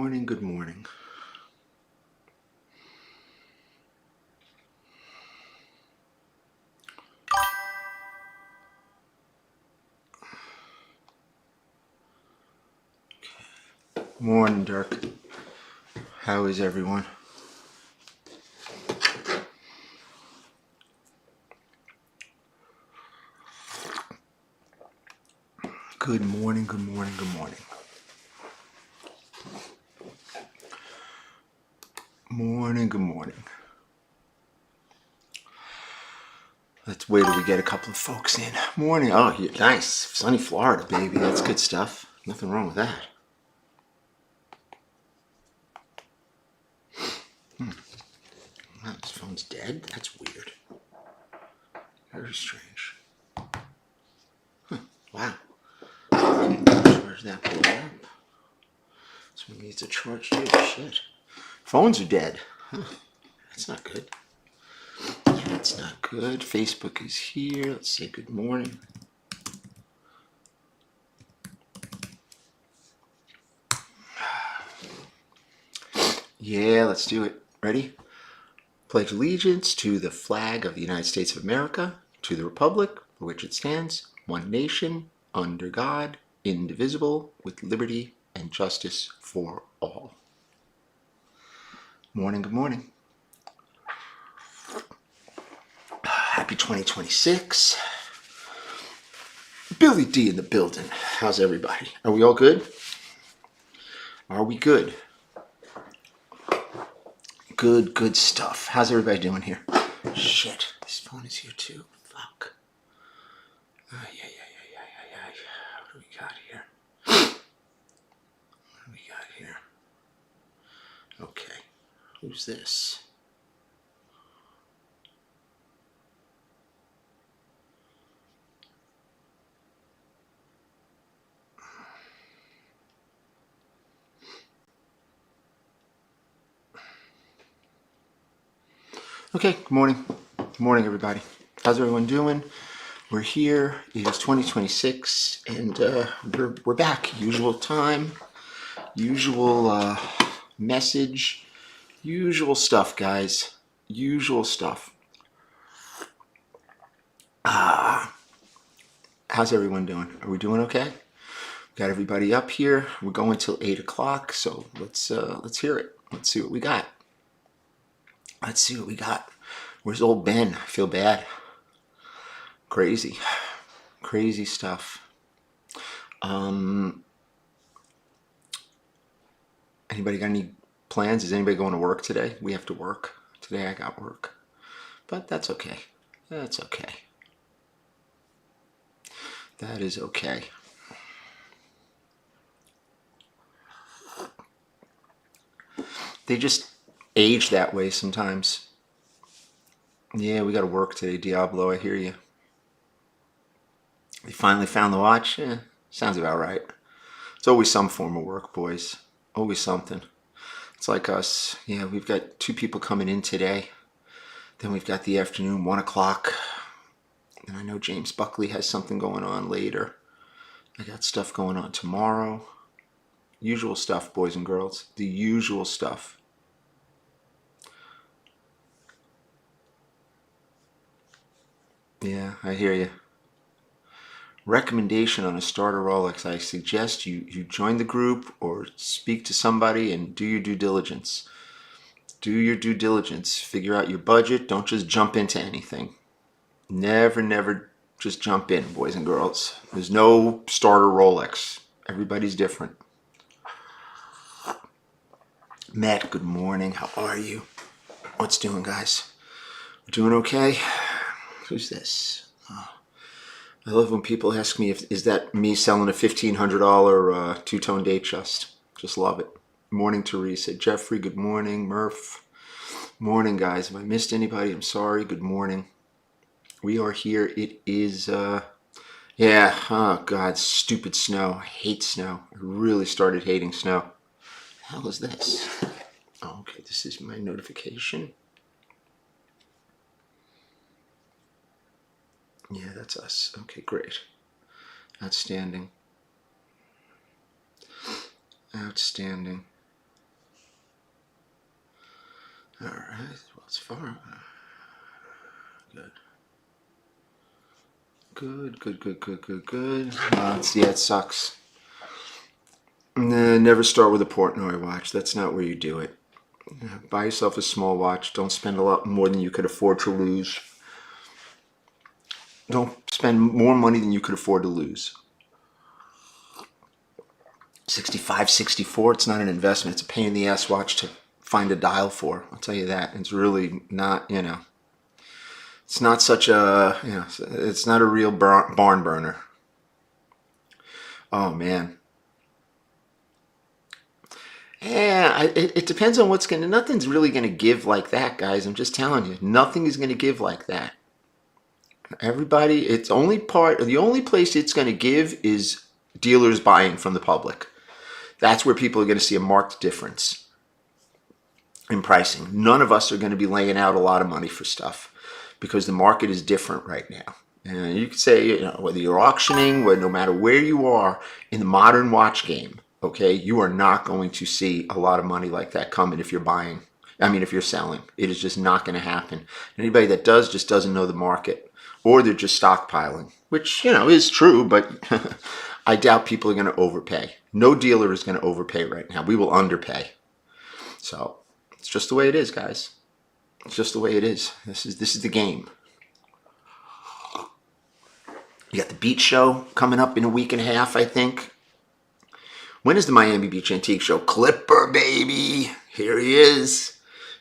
morning, good morning. Morning, Dirk. How is everyone? Good morning, good morning, good morning. Morning, good morning. Let's wait till we get a couple of folks in. Morning. Oh, nice. Sunny Florida, baby. That's good stuff. Nothing wrong with that. Wow, this phone's dead? That's weird. Very strange. Wow. Charge that boy up. This one needs a charge too. Shit. Phones are dead. Huh. That's not good. That's not good. Facebook is here. Let's say good morning. Yeah, let's do it. Ready? Pledge allegiance to the flag of the United States of America, to the republic for which it stands, one nation, under God, indivisible, with liberty and justice for all. Morning, good morning. Happy 2026. Billy D in the building. How's everybody? Are we all good? Are we good? Good stuff. How's everybody doing here? Shit, this phone is here too. Fuck. Yeah. What do we got here? What do we got here? Okay. Who's this? Okay, good morning. Good morning, everybody. How's everyone doing? We're here. It is 2026, and we're back. Usual time, usual message, usual stuff, guys. Usual stuff. How's everyone doing? Are we doing okay? Got everybody up here. We're going till 8 o'clock, so let's hear it. Let's see what we got. Let's see what we got. Where's old Ben? I feel bad. Crazy stuff. Anybody got any plans? Is anybody going to work today? We have to work. Today I got work. But that's okay. That's okay. That is okay. They just age that way sometimes. Yeah, we got to work today, Diablo. I hear you. They finally found the watch? Yeah, sounds about right. It's always some form of work, boys. Always something. It's like us. Yeah, we've got 2 people coming in today. Then we've got the afternoon, 1 o'clock. And I know James Buckley has something going on later. I got stuff going on tomorrow. Usual stuff, boys and girls. The usual stuff. Yeah, I hear you. Recommendation on a starter Rolex. I suggest you join the group or speak to somebody and do your due diligence. Do your due diligence. Figure out your budget. Don't just jump into anything. Never just jump in, boys and girls. There's no starter Rolex. Everybody's different. Matt, good morning. How are you? What's doing, guys? Doing okay? Who's this? Oh. I love when people ask me is that me selling a $1,500 two-tone Datejust. Just love it. Morning, Teresa. Jeffrey, good morning. Murph. Morning, guys. If I missed anybody, I'm sorry. Good morning. We are here. It is, yeah, oh God, stupid snow. I hate snow. I really started hating snow. What the hell is this? Oh, okay, this is my notification. Yeah, that's us. Okay, great. Outstanding. Outstanding. All right. Well, it's far. Good. Good. Yeah, it sucks. Nah, never start with a Portnoy watch. That's not where you do it. Buy yourself a small watch. Don't spend a lot more than you could afford to lose. Don't spend more money than you could afford to lose. 65, 64, it's not an investment. It's a pain in the ass watch to find a dial for. I'll tell you that. It's really not, it's not such a, it's not a real barn burner. Oh, man. Yeah, it depends on what's going to, nothing's really going to give like that, guys. I'm just telling you, nothing is going to give like that. Everybody, the only place it's going to give is dealers buying from the public. That's where people are going to see a marked difference in pricing. None of us are going to be laying out a lot of money for stuff because the market is different right now. And you could say, whether you're auctioning, no matter where you are in the modern watch game, okay, you are not going to see a lot of money like that coming if you're buying. I mean, if you're selling, it is just not going to happen. Anybody that does just doesn't know the market, or they're just stockpiling, which, is true, but I doubt people are going to overpay. No dealer is going to overpay right now. We will underpay. So it's just the way it is, guys. It's just the way it is. This is the game. You got the beach show coming up in a week and a half, I think. When is the Miami Beach Antique Show? Clipper, baby. Here he is.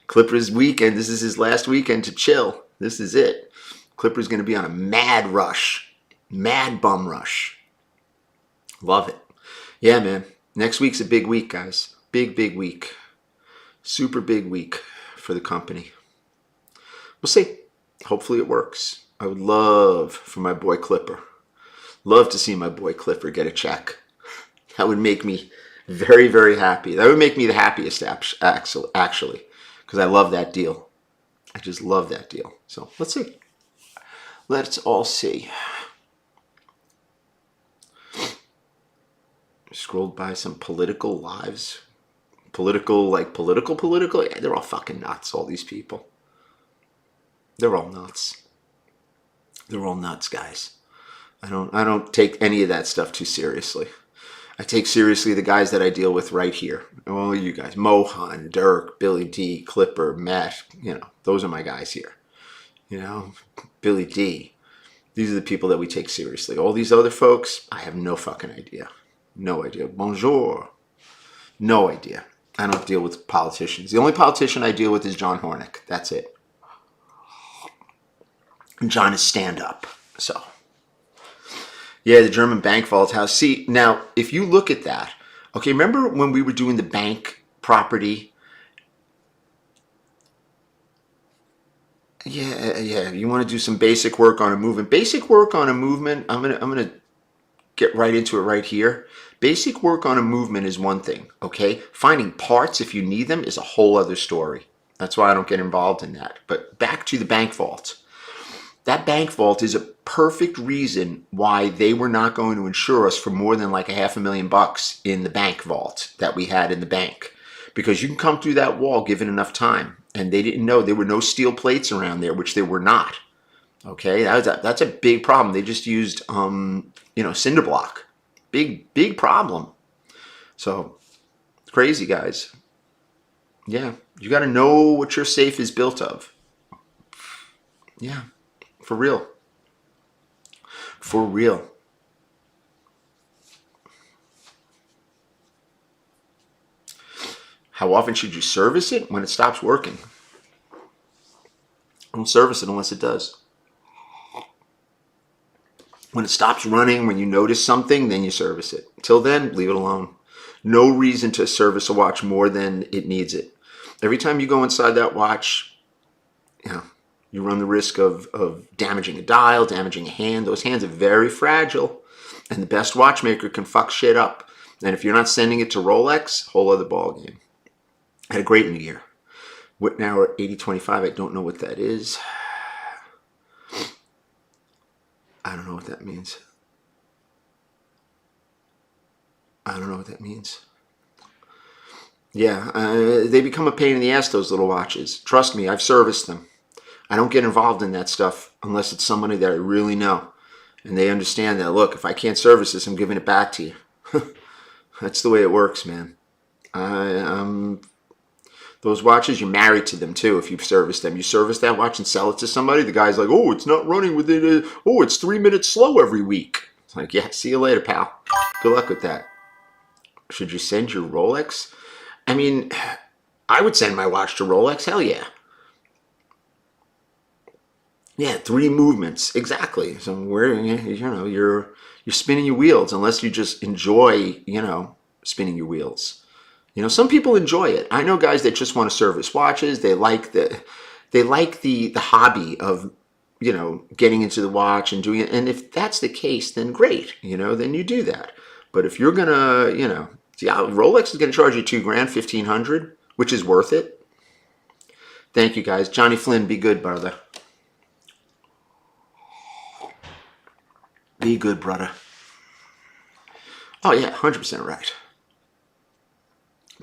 Clipper's weekend. This is his last weekend to chill. This is it. Clipper's going to be on a mad rush. Mad bum rush. Love it. Yeah, man. Next week's a big week, guys. Big week. Super big week for the company. We'll see. Hopefully it works. I would love for my boy Clipper. Love to see my boy Clipper get a check. That would make me very, very happy. That would make me the happiest, actually, because I love that deal. I just love that deal. So let's see. Let's all see. Scrolled by some political lives. Political. Yeah, they're all fucking nuts, all these people. They're all nuts. They're all nuts, guys. I don't take any of that stuff too seriously. I take seriously the guys that I deal with right here. All you guys, Mohan, Dirk, Billy D, Clipper, Matt, those are my guys here. Billy D. These are the people that we take seriously. All these other folks, I have no fucking idea. No idea. Bonjour. No idea. I don't deal with politicians. The only politician I deal with is John Hornick. That's it. And John is stand up. So, yeah, the German bank vault house. See, now, if you look at that, okay, remember when we were doing the bank property? Yeah, you want to do some basic work on a movement. Basic work on a movement, I'm gonna get right into it right here. Basic work on a movement is one thing, okay? Finding parts if you need them is a whole other story. That's why I don't get involved in that. But back to the bank vault. That bank vault is a perfect reason why they were not going to insure us for more than like $500,000 in the bank vault that we had in the bank. Because you can come through that wall given enough time. And they didn't know there were no steel plates around there, which there were not. Okay, that's a big problem. They just used, cinder block. Big problem. So, crazy, guys. Yeah, you got to know what your safe is built of. Yeah, for real. For real. How often should you service it? When it stops working. Don't service it unless it does. When it stops running, when you notice something, then you service it. Till then, leave it alone. No reason to service a watch more than it needs it. Every time you go inside that watch, you run the risk of damaging a dial, damaging a hand. Those hands are very fragile, and the best watchmaker can fuck shit up. And if you're not sending it to Rolex, whole other ballgame. I had a great new year. Whitnauer 8025, I don't know what that is. I don't know what that means. I don't know what that means. Yeah, they become a pain in the ass, those little watches. Trust me, I've serviced them. I don't get involved in that stuff unless it's somebody that I really know. And they understand that, look, if I can't service this, I'm giving it back to you. That's the way it works, man. Those watches, you're married to them too if you've serviced them. You service that watch and sell it to somebody, the guy's like, oh, it's not running within it's 3 minutes slow every week. It's like, yeah, see you later, pal. Good luck with that. Should you send your Rolex? I mean, I would send my watch to Rolex. Hell yeah. Yeah, 3 movements exactly. So where you're spinning your wheels unless you just enjoy spinning your wheels. Some people enjoy it. I know guys that just want to service watches. They like the hobby of getting into the watch and doing it. And if that's the case, then great. Then you do that. But if you're gonna Rolex is gonna charge you $2,000, 1,500, which is worth it. Thank you guys. Johnny Flynn, be good, brother. Be good, brother. Oh yeah, 100% right.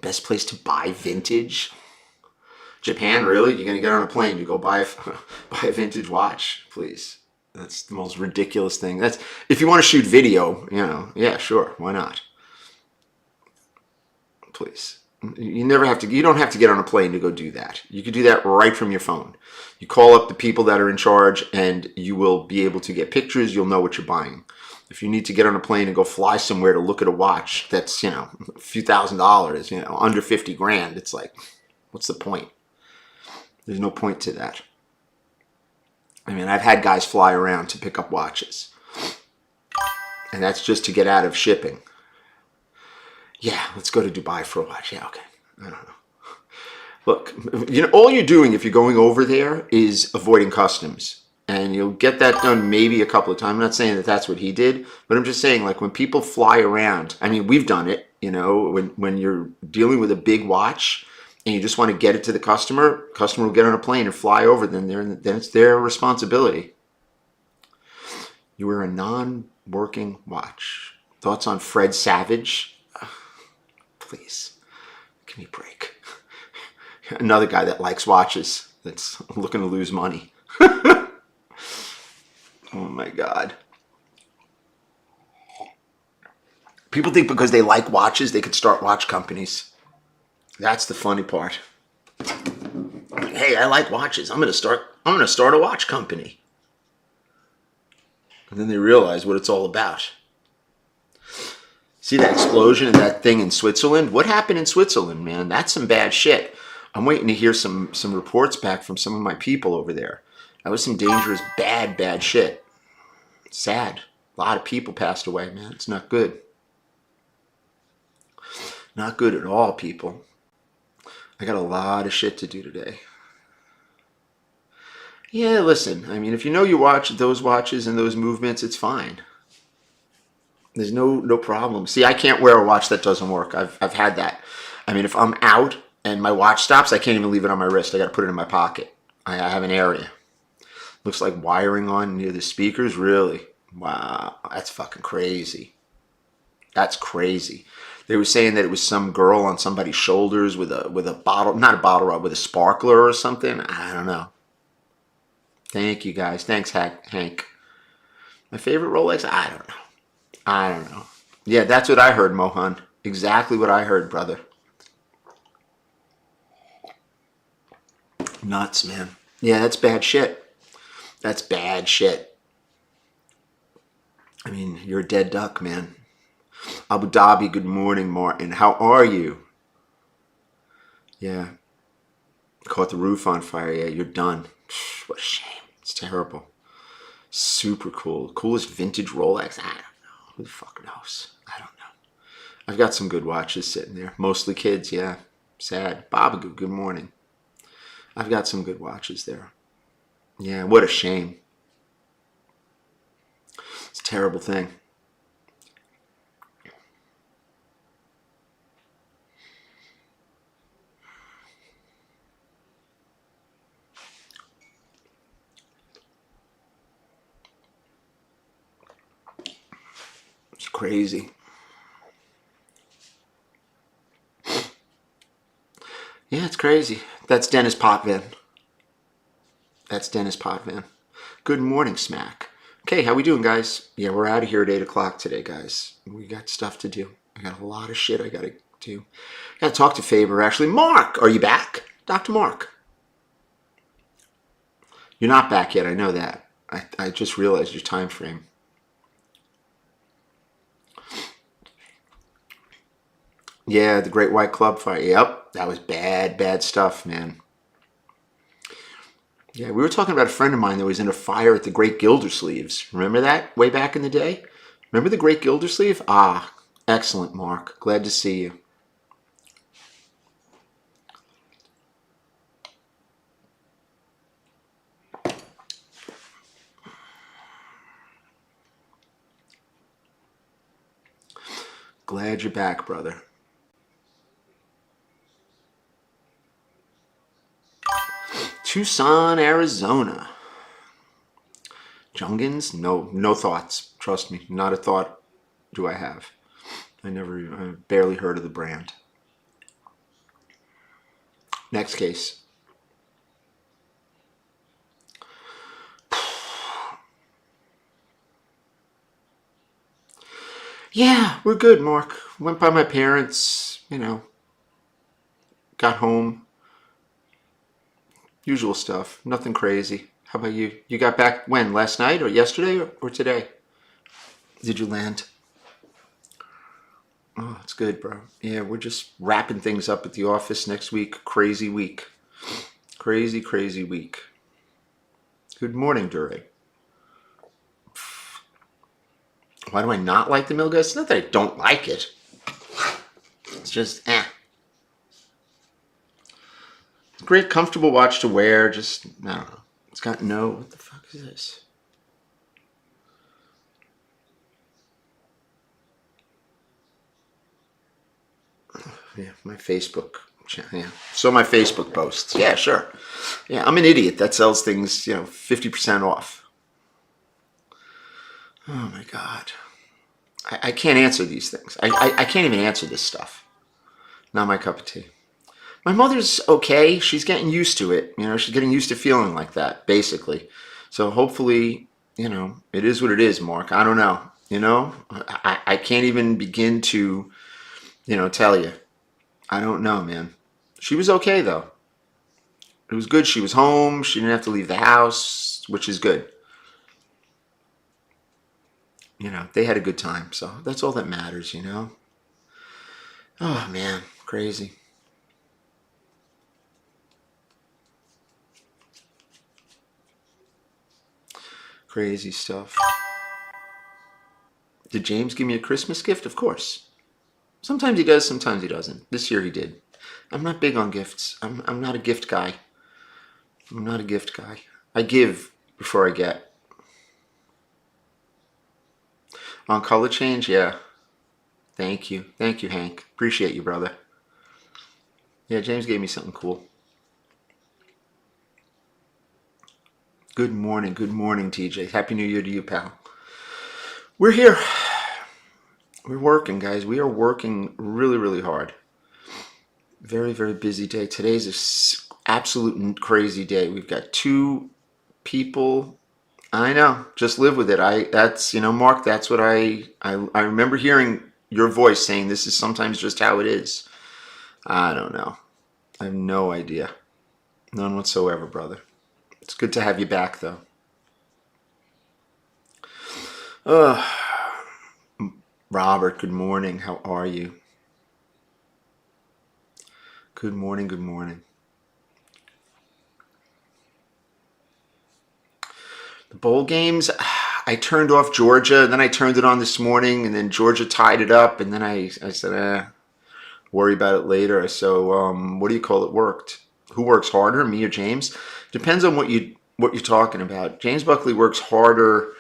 Best place to buy vintage? Japan, really? You're gonna get on a plane, you go buy a vintage watch, please. That's the most ridiculous thing. That's if you want to shoot video, yeah, sure, why not? Please. You don't have to get on a plane to go do that. You can do that right from your phone. You call up the people that are in charge and you will be able to get pictures, you'll know what you're buying. If you need to get on a plane and go fly somewhere to look at a watch that's, a few $1,000s, under 50 grand, it's like, what's the point? There's no point to that. I mean, I've had guys fly around to pick up watches. And that's just to get out of shipping. Yeah, let's go to Dubai for a watch. Yeah, okay. I don't know. Look, all you're doing if you're going over there is avoiding customs. And you'll get that done maybe a couple of times. I'm not saying that that's what he did, but I'm just saying, like, when people fly around, I mean, we've done it, when you're dealing with a big watch and you just want to get it to the customer will get on a plane and fly over, then it's their responsibility. You wear a non-working watch. Thoughts on Fred Savage? Please, give me a break. Another guy that likes watches, that's looking to lose money. Oh my God. People think because they like watches, they could start watch companies. That's the funny part. Hey, I like watches. I'm gonna start a watch company. And then they realize what it's all about. See that explosion and that thing in Switzerland? What happened in Switzerland, man? That's some bad shit. I'm waiting to hear some reports back from some of my people over there. That was some dangerous, bad shit. Sad. A lot of people passed away, man. It's not good. Not good at all, people. I got a lot of shit to do today. Yeah, listen. I mean, if you watch those watches and those movements, it's fine. There's no problem. See, I can't wear a watch that doesn't work. I've had that. I mean, if I'm out and my watch stops, I can't even leave it on my wrist. I got to put it in my pocket. I have an area. Looks like wiring on near the speakers. Really? Wow, that's fucking crazy. That's crazy. They were saying that it was some girl on somebody's shoulders with a bottle, not a bottle rod, with a sparkler or something. I don't know. Thank you guys. Thanks, Hank. My favorite Rolex? I don't know. Yeah, that's what I heard, Mohan. Exactly what I heard, brother. Nuts, man. Yeah, that's bad shit. That's bad shit. I mean, you're a dead duck, man. Abu Dhabi, good morning, Martin. How are you? Yeah. Caught the roof on fire. Yeah, you're done. What a shame. It's terrible. Super cool. Coolest vintage Rolex. I don't know. Who the fuck knows? I don't know. I've got some good watches sitting there. Mostly kids, yeah. Sad. Babagoo, good morning. I've got some good watches there. Yeah, what a shame. It's a terrible thing. It's crazy. That's crazy. That's Dennis Potvin. That's Dennis Potvin. Good morning, Smack. Okay, how we doing, guys? Yeah, we're out of here at 8 o'clock today, guys. We got stuff to do. I got a lot of shit I got to do. I got to talk to Faber, actually. Mark, are you back? Dr. Mark. You're not back yet, I know that. I just realized your time frame. Yeah, the Great White Club fire. Yep, that was bad stuff, man. Yeah, we were talking about a friend of mine that was in a fire at the Great Gildersleeves. Remember that way back in the day? Remember the Great Gildersleeve? Ah, excellent, Mark. Glad to see you. Glad you're back, brother. Tucson, Arizona. Jungans? No thoughts. Trust me, not a thought do I have. I barely heard of the brand. Next case. Yeah, we're good, Mark. Went by my parents, got home. Usual stuff. Nothing crazy. How about you? You got back when? Last night or yesterday or today? Did you land? Oh, it's good, bro. Yeah, we're just wrapping things up at the office next week. Crazy week. Crazy week. Good morning, Duray. Why do I not like the Milga? It's not that I don't like it. It's just, It's a great, comfortable watch to wear. Just, I don't know. It's got what the fuck is this? Yeah, my Facebook channel. Yeah. So my Facebook posts. Yeah, sure. Yeah, I'm an idiot that sells things, 50% off. Oh my God. I can't answer these things. I can't even answer this stuff. Not my cup of tea. My mother's okay. She's getting used to it. She's getting used to feeling like that, basically. So hopefully, it is what it is, Mark. I don't know. I can't even begin to, tell you. I don't know, man. She was okay, though. It was good. She was home. She didn't have to leave the house, which is good. They had a good time. So that's all that matters, Oh, man. Crazy. Crazy stuff. Did James give me a Christmas gift? Of course. Sometimes he does, sometimes he doesn't. This year he did. I'm not big on gifts. I'm not a gift guy. I'm not a gift guy. I give before I get. On color change, yeah. Thank you. Thank you, Hank. Appreciate you, brother. Yeah, James gave me something cool. Good morning, TJ. Happy New Year to you, pal. We're here. We're working, guys. We are working really hard. Very busy day. Today's an absolute crazy day. We've got 2 people. I know. Just live with it. Mark, that's what I remember hearing your voice saying this is sometimes just how it is. I don't know. I have no idea. None whatsoever, brother. It's good to have you back, though. Robert, good morning. How are you? Good morning. The bowl games, I turned off Georgia, and then I turned it on this morning, and then Georgia tied it up, and then I said, worry about it later. So, what do you call it? Worked. Who works harder, me or James? Depends on what you're talking about. James Buckley works harder.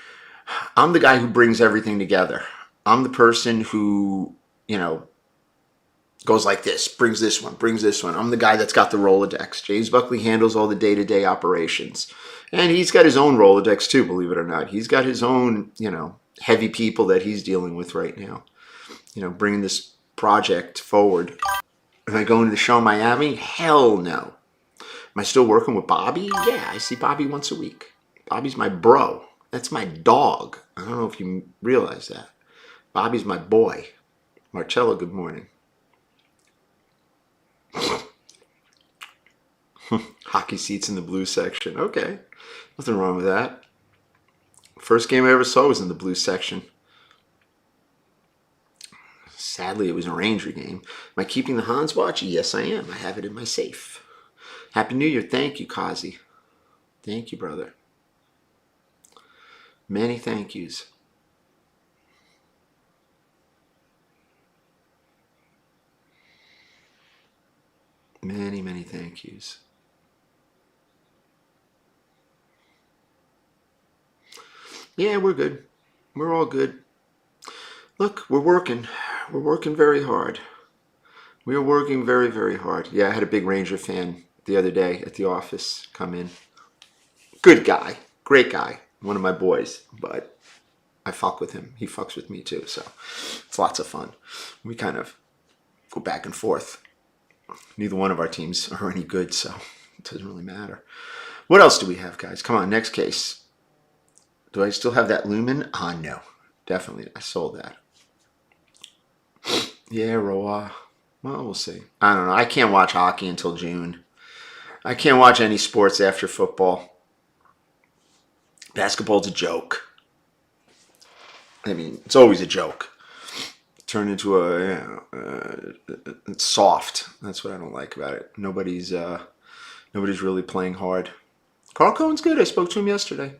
I'm the guy who brings everything together. I'm the person who, goes like this, brings this one. I'm the guy that's got the Rolodex. James Buckley handles all the day-to-day operations. And he's got his own Rolodex too, believe it or not. He's got his own, heavy people that he's dealing with right now, bringing this project forward. Am I going to the show in Miami? Hell no. Am I still working with Bobby? Yeah, I see Bobby once a week. Bobby's my bro. That's my dog. I don't know if you realize that. Bobby's my boy. Marcello, good morning. Hockey seats in the blue section. Okay. Nothing wrong with that. First game I ever saw was in the blue section. Sadly, it was a Ranger game. Am I keeping the Hans watch? Yes, I am. I have it in my safe. Happy New Year. Thank you, Kazi. Thank you, brother. Many thank yous. Many, many thank yous. Yeah, we're good. We're all good. Look, we're working. We're working very hard. We are working very, very hard. Yeah, I had a big Ranger fan the other day at the office come in. Good guy. Great guy. One of my boys. But I fuck with him. He fucks with me too. So it's lots of fun. We kind of go back and forth. Neither one of our teams are any good, so it doesn't really matter. What else do we have, guys? Come on, next case. Do I still have that Lumen? No. Definitely. I sold that. Yeah, Roa. Well, we'll see. I don't know. I can't watch hockey until June. I can't watch any sports after football. Basketball's a joke. I mean, it's always a joke. Turn into it's soft. That's what I don't like about it. Nobody's really playing hard. Carl Cohen's good. I spoke to him yesterday.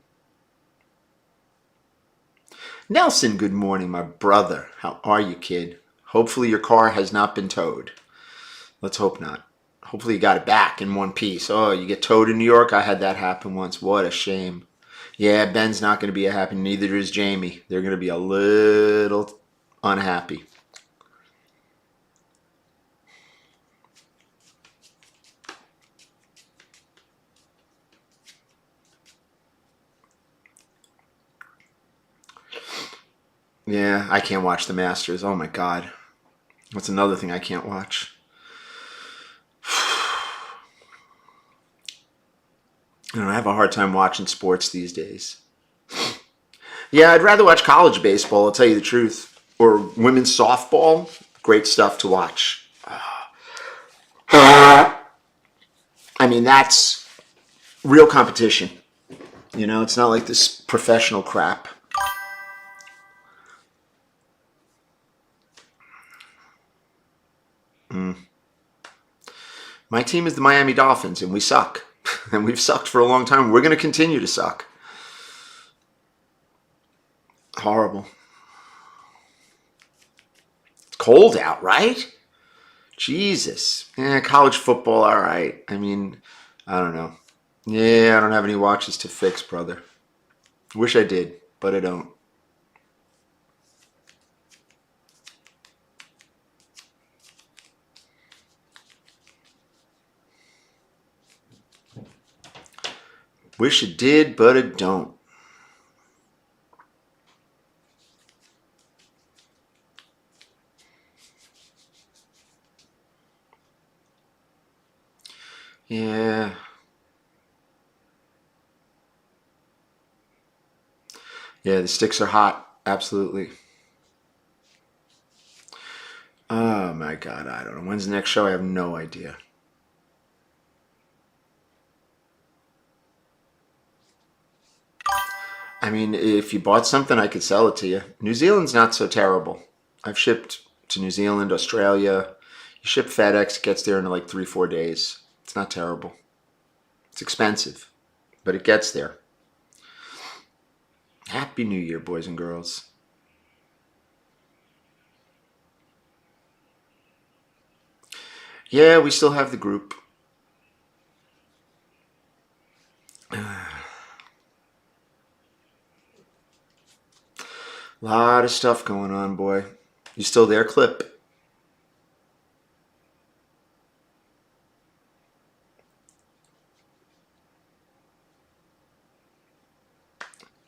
Nelson, good morning, my brother. How are you, kid? Hopefully your car has not been towed. Let's hope not. Hopefully you got it back in one piece. Oh, you get towed in New York? I had that happen once. What a shame. Yeah, Ben's not going to be happy. Neither is Jamie. They're going to be a little unhappy. Yeah, I can't watch the Masters. Oh my God. That's another thing I can't watch. I have a hard time watching sports these days. Yeah, I'd rather watch college baseball, I'll tell you the truth. Or women's softball. Great stuff to watch. I mean, that's real competition. It's not like this professional crap. My team is the Miami Dolphins, and we suck. And we've sucked for a long time. We're going to continue to suck. Horrible. It's cold out, right? Jesus. Yeah, college football, all right. I mean, I don't know. Yeah, I don't have any watches to fix, brother. Wish I did, but I don't. Wish it did, but it don't. Yeah. Yeah, the sticks are hot. Absolutely. Oh my God, I don't know. When's the next show? I have no idea. I mean, if you bought something, I could sell it to you. New Zealand's not so terrible. I've shipped to New Zealand, Australia. You ship FedEx, it gets there in like 3-4 days. It's not terrible. It's expensive, but it gets there. Happy New Year, boys and girls. Yeah, we still have the group. Lot of stuff going on, boy. You still there, Clip?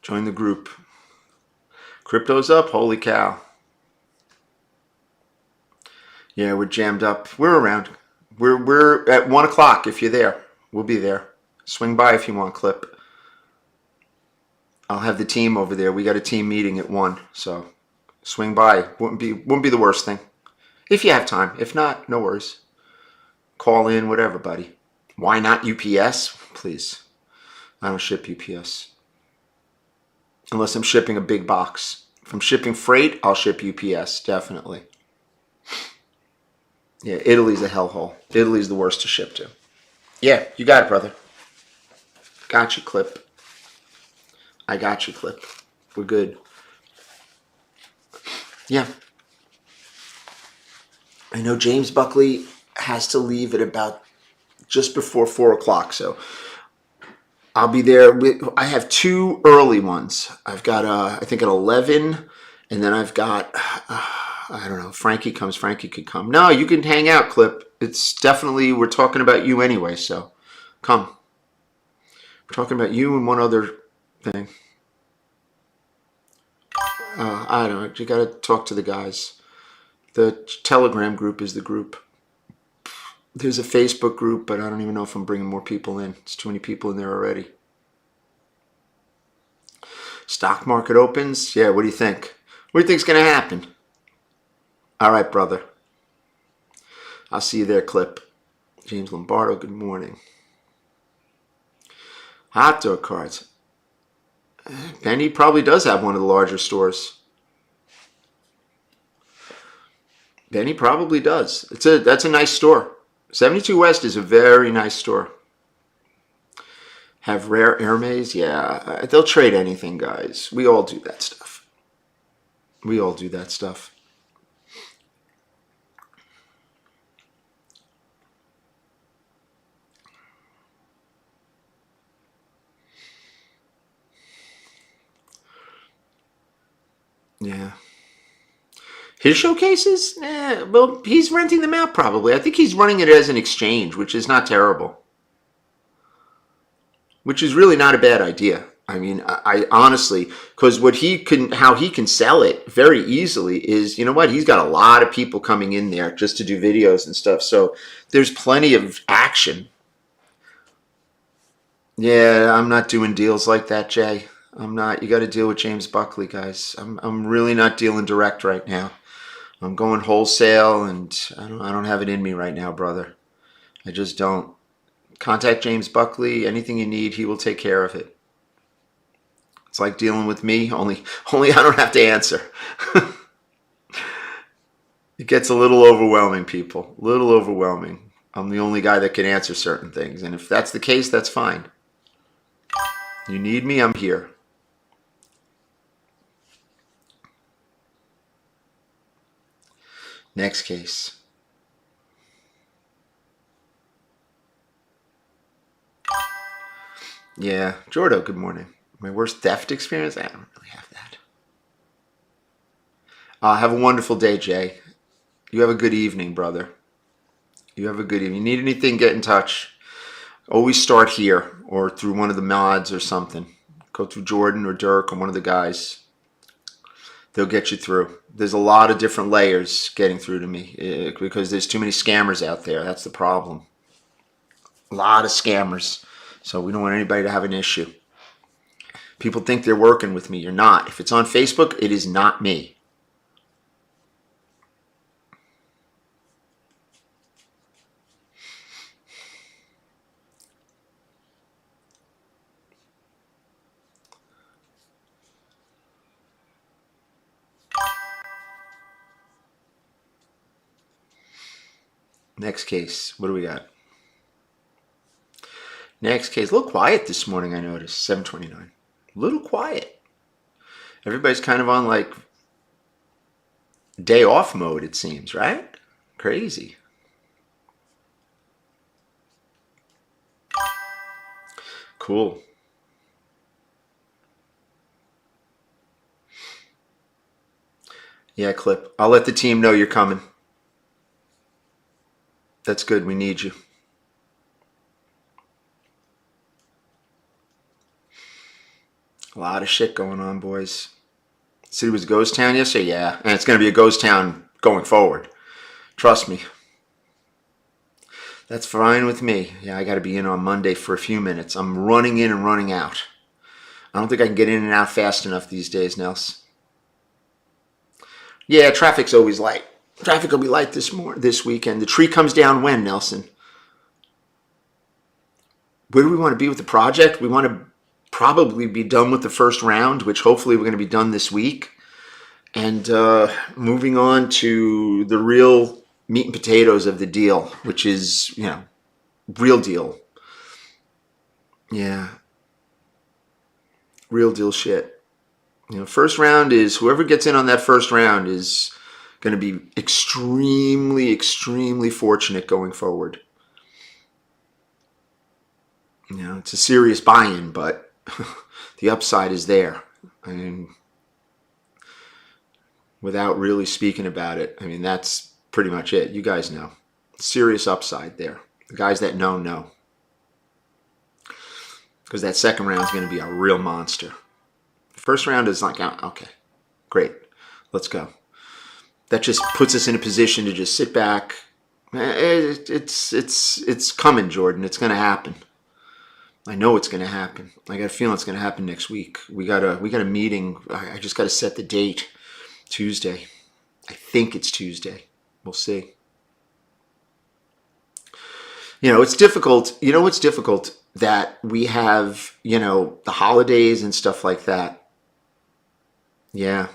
Join the group. Crypto's up, holy cow. Yeah, we're jammed up. We're around. We're at 1 o'clock. If you're there, we'll be there. Swing by if you want, Clip. I'll have the team over there. We got a team meeting at 1, so swing by. Wouldn't be the worst thing. If you have time. If not, no worries. Call in, whatever, buddy. Why not UPS? Please. I don't ship UPS. Unless I'm shipping a big box. If I'm shipping freight, I'll ship UPS, definitely. Yeah, Italy's a hellhole. Italy's the worst to ship to. Yeah, you got it, brother. Got you, Clip. I got you, Clip. We're good. Yeah. I know James Buckley has to leave at about just before 4 o'clock, so I'll be there. I have 2 early ones. I've got, I think, at 11, and then I've got, I don't know, Frankie comes. Frankie could come. No, you can hang out, Clip. It's definitely, we're talking about you anyway, so come. We're talking about you and one other thing. I don't know. You got to talk to the guys. The Telegram group is the group. There's a Facebook group, but I don't even know if I'm bringing more people in. It's too many people in there already. Stock market opens. Yeah, what do you think? What do you think's going to happen? All right, brother. I'll see you there, Clip. James Lombardo, good morning. Hot dog cards. Benny probably does have one of the larger stores. Benny probably does. That's a nice store. 72 West is a very nice store. Have rare Hermes? Yeah, they'll trade anything, guys. We all do that stuff. We all do that stuff. Yeah. His showcases? Well, he's renting them out probably. I think he's running it as an exchange, which is not terrible. Which is really not a bad idea. I mean, I honestly, because how he can sell it very easily is, you know what? He's got a lot of people coming in there just to do videos and stuff. So there's plenty of action. Yeah, I'm not doing deals like that, Jay. I'm not. You got to deal with James Buckley, guys. I'm really not dealing direct right now. I'm going wholesale, and I don't have it in me right now, brother. I just don't. Contact James Buckley. Anything you need, he will take care of it. It's like dealing with me, only I don't have to answer. It gets a little overwhelming, people. A little overwhelming. I'm the only guy that can answer certain things, and if that's the case, that's fine. You need me, I'm here. Next case. Yeah, Jordo, good morning. My worst theft experience? I don't really have that. Have a wonderful day, Jay. You have a good evening, brother. You have a good evening. You need anything, get in touch. Always start here or through one of the mods or something. Go through Jordan or Dirk or one of the guys. They'll get you through. There's a lot of different layers getting through to me because there's too many scammers out there. That's the problem. A lot of scammers. So we don't want anybody to have an issue. People think they're working with me. You're not. If it's on Facebook, it is not me. Next case. What do we got? Next case. A little quiet this morning, I noticed. 729. A little quiet. Everybody's kind of on like day off mode, it seems, right? Crazy. Cool. Yeah, Clip. I'll let the team know you're coming. That's good. We need you. A lot of shit going on, boys. City was a ghost town yesterday? Yeah. And it's going to be a ghost town going forward. Trust me. That's fine with me. Yeah, I got to be in on Monday for a few minutes. I'm running in and running out. I don't think I can get in and out fast enough these days, Nels. Yeah, traffic's always light. Traffic will be light this weekend. The tree comes down when, Nelson? Where do we want to be with the project? We want to probably be done with the first round, which hopefully we're going to be done this week. And moving on to the real meat and potatoes of the deal, which is, real deal. Yeah. Real deal shit. First round is, whoever gets in on that first round is going to be extremely, extremely fortunate going forward. It's a serious buy-in, but the upside is there. I mean, without really speaking about it, that's pretty much it. You guys know. Serious upside there. The guys that know. Because that second round is going to be a real monster. The first round is like, okay, great, let's go. That just puts us in a position to just sit back. It's coming, Jordan. It's going to happen. I know it's going to happen. I got a feeling it's going to happen next week. We got a meeting. I just got to set the date. Tuesday. I think it's Tuesday. We'll see. It's difficult. What's difficult? That we have, the holidays and stuff like that. Yeah.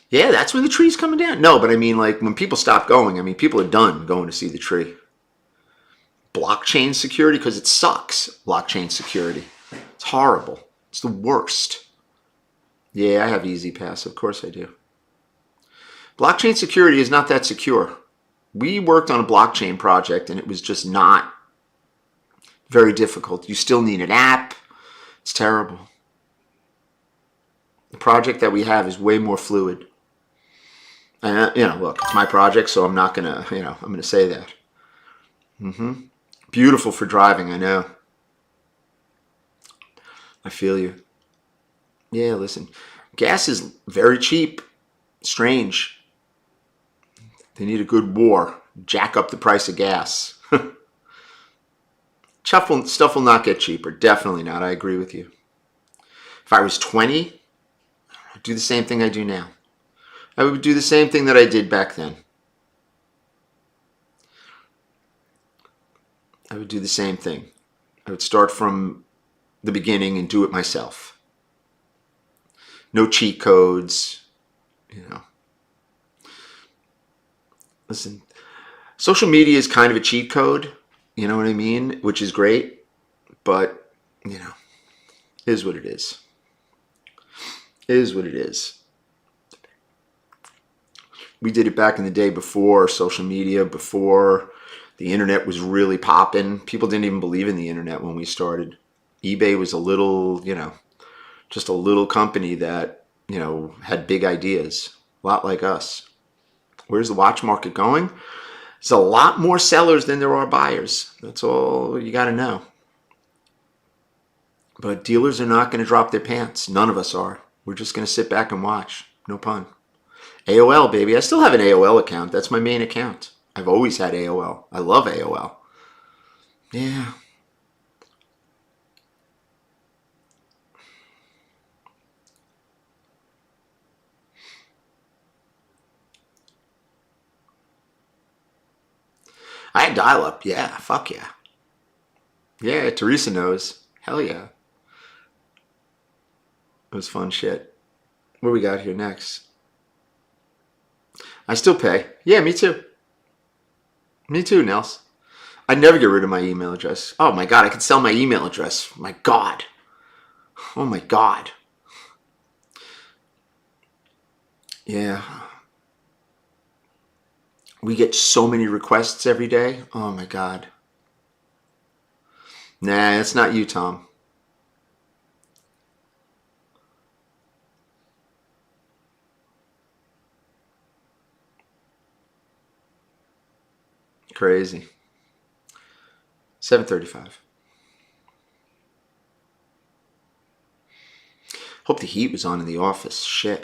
Yeah, that's when the tree's coming down. No, but like when people stop going, people are done going to see the tree. Blockchain security, because it sucks. Blockchain security. It's horrible. It's the worst. Yeah, I have Easy Pass. Of course I do. Blockchain security is not that secure. We worked on a blockchain project and it was just not very difficult. You still need an app. It's terrible. The project that we have is way more fluid. And, look, it's my project, so I'm not going to, I'm going to say that. Beautiful for driving, I know. I feel you. Yeah, listen. Gas is very cheap. Strange. They need a good war. Jack up the price of gas. Stuff will not get cheaper. Definitely not. I agree with you. If I was 20, I'd do the same thing I do now. I would do the same thing that I did back then. I would do the same thing. I would start from the beginning and do it myself. No cheat codes, Listen, social media is kind of a cheat code. You know what I mean? Which is great, but, it is what it is. It is what it is. We did it back in the day before social media, before the internet was really popping. People didn't even believe in the internet when we started. eBay was a little, just a little company that, had big ideas, a lot like us. Where's the watch market going? There's a lot more sellers than there are buyers. That's all you got to know. But dealers are not going to drop their pants. None of us are. We're just going to sit back and watch. No pun. AOL, baby. I still have an AOL account. That's my main account. I've always had AOL. I love AOL. Yeah. I had dial-up. Yeah, fuck yeah. Yeah, Teresa knows. Hell yeah. It was fun shit. What we got here next? I still pay. Yeah, me too. Me too, Nels. I'd never get rid of my email address. Oh my God, I could sell my email address. My God. Oh my God. Yeah. We get so many requests every day. Oh my God. Nah, it's not you, Tom. Crazy. 7:35. Hope the heat was on in the office. Shit.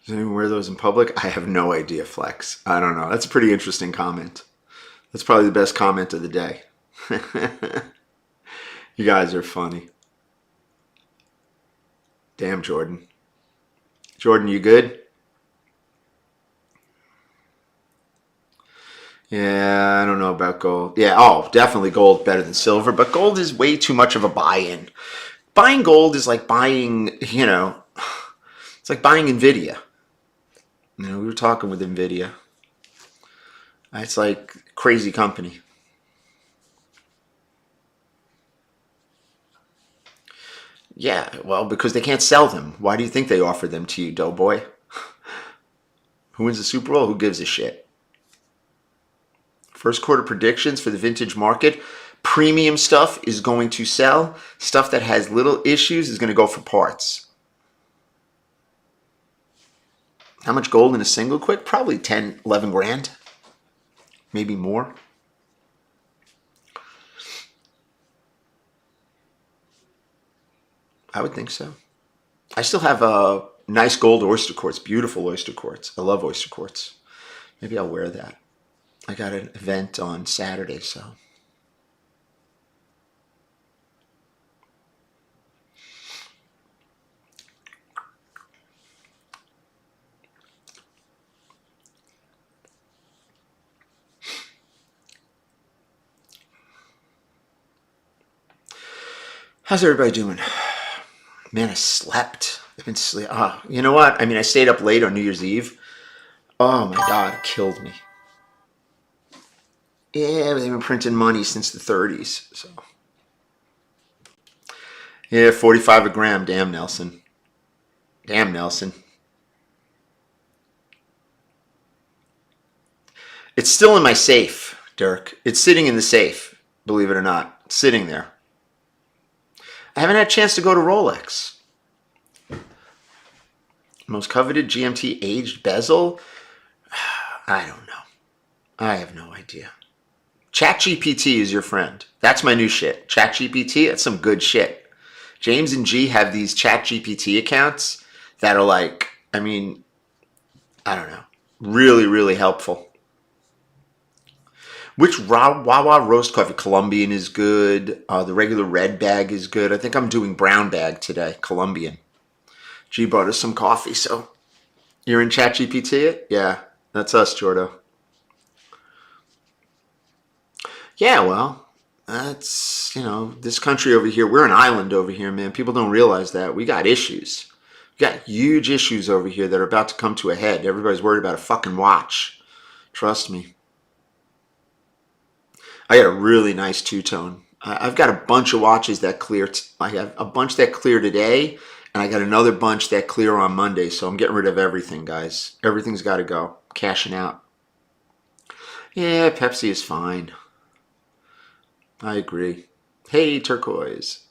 Does anyone wear those in public? I have no idea, Flex. I don't know. That's a pretty interesting comment. That's probably the best comment of the day. You guys are funny. Damn, Jordan. Jordan, you good? Yeah, I don't know about gold. Yeah, oh, definitely gold better than silver, but gold is way too much of a buy-in. Buying gold is like buying, it's like buying Nvidia. We were talking with Nvidia. It's like crazy company. Yeah, well, because they can't sell them. Why do you think they offer them to you, doughboy? Who wins the Super Bowl? Who gives a shit? First quarter predictions for the vintage market. Premium stuff is going to sell. Stuff that has little issues is going to go for parts. How much gold in a single quick? Probably 10, 11 grand. Maybe more. I would think so. I still have a nice gold oyster quartz, beautiful oyster quartz. I love oyster quartz. Maybe I'll wear that. I got an event on Saturday, so. How's everybody doing? Man, I slept. I've been sleep. You know what? I mean, I stayed up late on New Year's Eve. Oh my God, it killed me. Yeah, they've been printing money since the 30s. So. Yeah, 45 a gram. Damn, Nelson. Damn, Nelson. It's still in my safe, Dirk. It's sitting in the safe, believe it or not. It's sitting there. I haven't had a chance to go to Rolex. Most coveted GMT aged bezel? I don't know. I have no idea. ChatGPT is your friend. That's my new shit. ChatGPT, that's some good shit. James and G have these ChatGPT accounts that are like, I mean, I don't know, really, really helpful. Which Wawa roast coffee? Colombian is good. The regular red bag is good. I think I'm doing brown bag today, Colombian. G brought us some coffee, so you're in ChatGPT? Yeah, that's us, Jordo. Yeah, well, that's, this country over here, we're an island over here, man. People don't realize that. We got issues. We got huge issues over here that are about to come to a head. Everybody's worried about a fucking watch. Trust me. I got a really nice two-tone. I've got a bunch of watches that clear. I have a bunch that clear today, and I got another bunch that clear on Monday. So I'm getting rid of everything, guys. Everything's got to go. Cashing out. Yeah, Pepsi is fine. I agree. Hey, turquoise.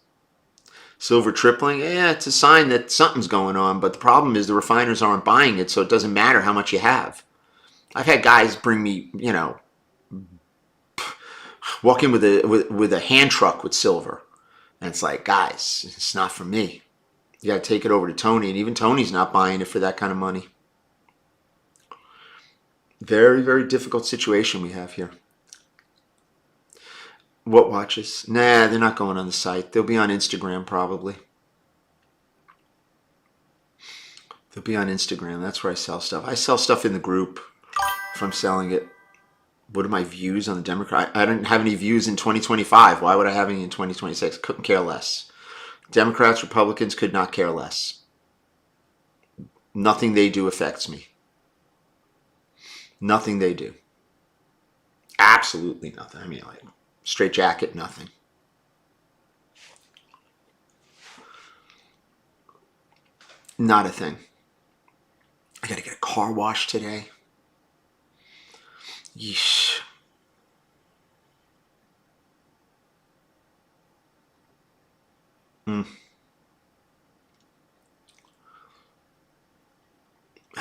Silver tripling. Yeah, it's a sign that something's going on. But the problem is the refiners aren't buying it, so it doesn't matter how much you have. I've had guys bring me, walk in with a hand truck with silver, and it's like, guys, it's not for me. You got to take it over to Tony, and even Tony's not buying it for that kind of money. Very, very difficult situation we have here. What watches? Nah, they're not going on the site. They'll be on Instagram probably. They'll be on Instagram. That's where I sell stuff. I sell stuff in the group if I'm selling it. What are my views on the Democrat? I didn't have any views in 2025. Why would I have any in 2026? Couldn't care less. Democrats, Republicans could not care less. Nothing they do affects me. Nothing they do. Absolutely nothing. I mean, like, straight jacket, nothing. Not a thing. I gotta get a car wash today. Yeesh. How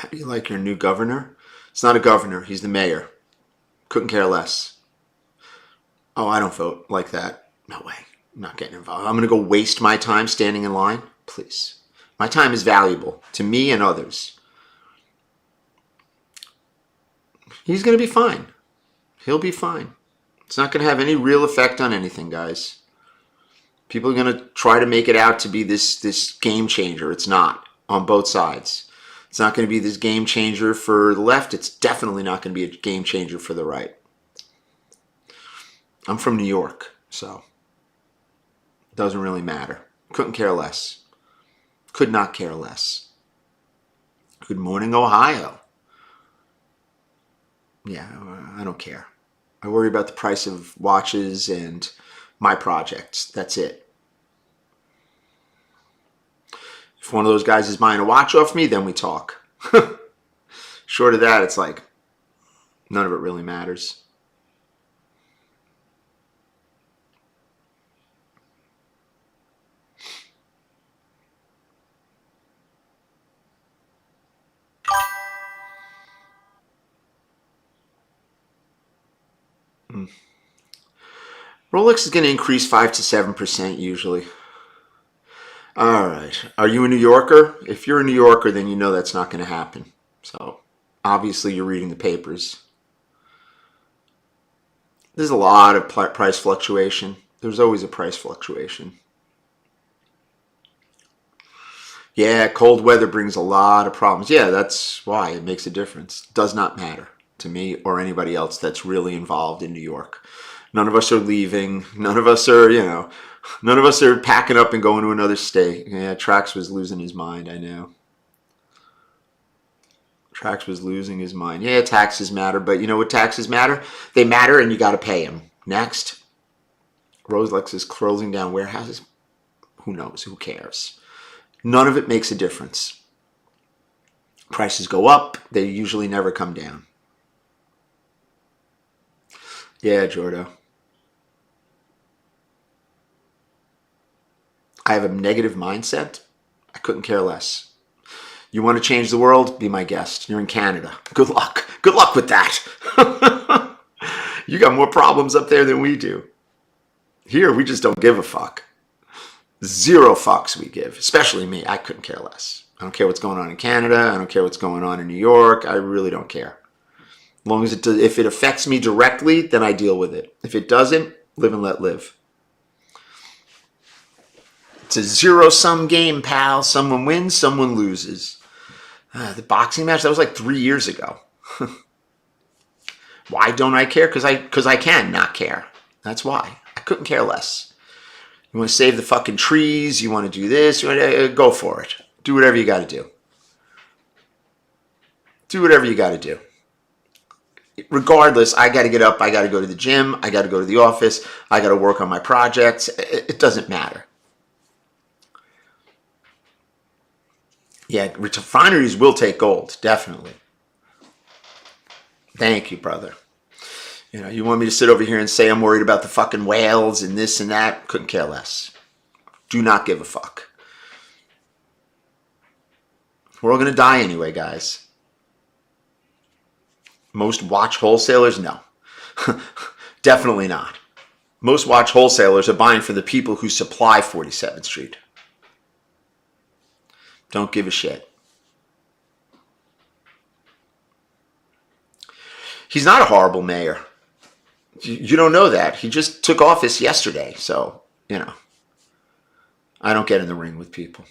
do you like your new governor? It's not a governor. He's the mayor. Couldn't care less. Oh, I don't vote like that. No way. I'm not getting involved. I'm going to go waste my time standing in line? Please. My time is valuable to me and others. He's going to be fine. He'll be fine. It's not going to have any real effect on anything, guys. People are going to try to make it out to be this game changer. It's not, on both sides. It's not going to be this game changer for the left. It's definitely not going to be a game changer for the right. I'm from New York, so it doesn't really matter. Couldn't care less. Could not care less. Good morning, Ohio. Yeah, I don't care. I worry about the price of watches and my projects. That's it. If one of those guys is buying a watch off me, then we talk. Short of that, it's like none of it really matters. Rolex is going to increase 5 to 7% usually. All right. Are you a New Yorker? If you're a New Yorker, then you know that's not going to happen. So obviously you're reading the papers. There's a lot of price fluctuation. There's always a price fluctuation. Yeah, cold weather brings a lot of problems. Yeah, that's why it makes a difference. Does not matter to me or anybody else that's really involved in New York. None of us are leaving. None of us are, none of us are packing up and going to another state. Yeah, Trax was losing his mind, I know. Trax was losing his mind. Yeah, taxes matter, but you know what taxes matter? They matter and you got to pay them. Next, Rolex is closing down warehouses. Who knows? Who cares? None of it makes a difference. Prices go up. They usually never come down. Yeah, Jordo. I have a negative mindset. I couldn't care less. You want to change the world? Be my guest. You're in Canada. Good luck. Good luck with that. You got more problems up there than we do. Here, we just don't give a fuck. Zero fucks we give, especially me. I couldn't care less. I don't care what's going on in Canada. I don't care what's going on in New York. I really don't care. As long as if it affects me directly, then I deal with it. If it doesn't, live and let live. It's a zero-sum game, pal. Someone wins, someone loses. The boxing match, that was like 3 years ago. Why don't I care? Because I can not care. That's why. I couldn't care less. You want to save the fucking trees? You want to do this? You want to, go for it. Do whatever you got to do. Do whatever you got to do. Regardless, I got to get up. I got to go to the gym. I got to go to the office. I got to work on my projects. It doesn't matter. Yeah, refineries will take gold, definitely. Thank you, brother. You want me to sit over here and say I'm worried about the fucking whales and this and that? Couldn't care less. Do not give a fuck. We're all going to die anyway, guys. Most watch wholesalers? No. Definitely not. Most watch wholesalers are buying for the people who supply 47th Street. Don't give a shit. He's not a horrible mayor. You don't know that. He just took office yesterday. So, I don't get in the ring with people.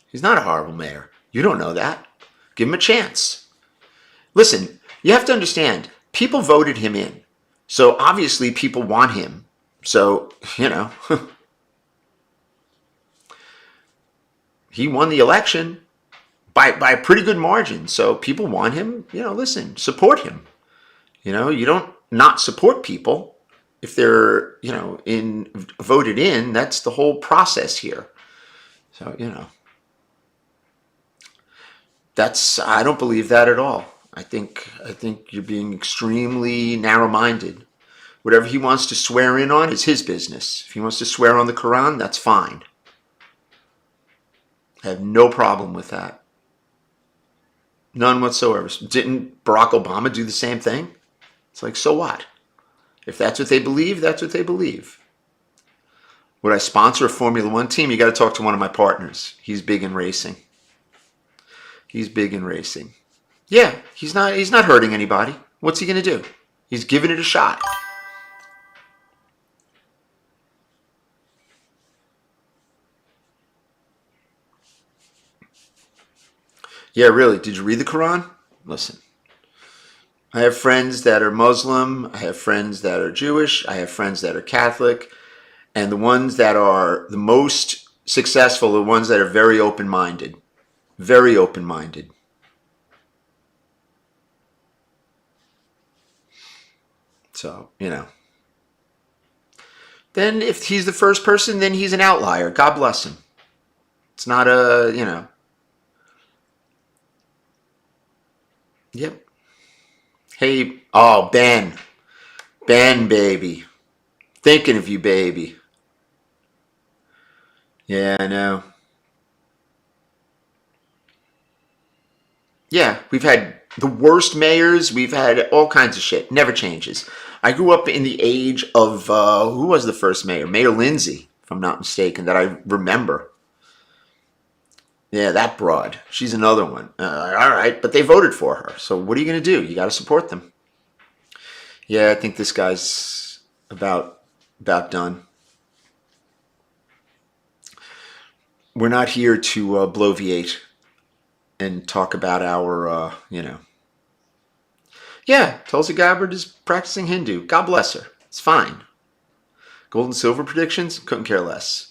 He's not a horrible mayor. You don't know that. Give him a chance. Listen, you have to understand, people voted him in. So obviously people want him. So, he won the election by a pretty good margin. So people want him. Listen, support him. You don't not support people if they're, voted in. That's the whole process here. So, I don't believe that at all. I think you're being extremely narrow-minded. Whatever he wants to swear in on is his business. If he wants to swear on the Quran, that's fine. I have no problem with that. None whatsoever. Didn't Barack Obama do the same thing? It's like, so what? If that's what they believe, that's what they believe. Would I sponsor a Formula One team? You got to talk to one of my partners. He's big in racing. He's big in racing. Yeah, he's not hurting anybody. What's he gonna do? He's giving it a shot. Yeah, really. Did you read the Quran? Listen, I have friends that are Muslim. I have friends that are Jewish. I have friends that are Catholic. And the ones that are the most successful are the ones that are very open-minded. Very open-minded. So, Then if he's the first person, then he's an outlier. God bless him. It's not Yep. Hey, oh, Ben. Ben, baby. Thinking of you, baby. Yeah, I know. Yeah, we've had the worst mayors. We've had all kinds of shit. Never changes. I grew up in the age of, who was the first mayor? Mayor Lindsay, if I'm not mistaken, that I remember. Yeah, that broad. She's another one. All right, but they voted for her. So what are you going to do? You got to support them. Yeah, I think this guy's about done. We're not here to bloviate and talk about our. Yeah, Tulsi Gabbard is practicing Hindu. God bless her. It's fine. Gold and silver predictions? Couldn't care less.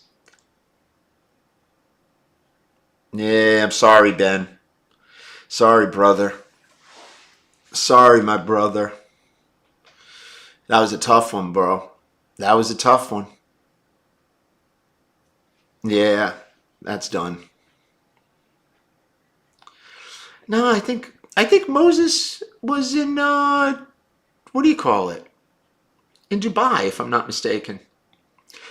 Yeah, I'm sorry, Ben. Sorry, brother. Sorry, my brother. That was a tough one, bro. That was a tough one. Yeah, that's done. No, I think Moses was in what do you call it? In Dubai, if I'm not mistaken.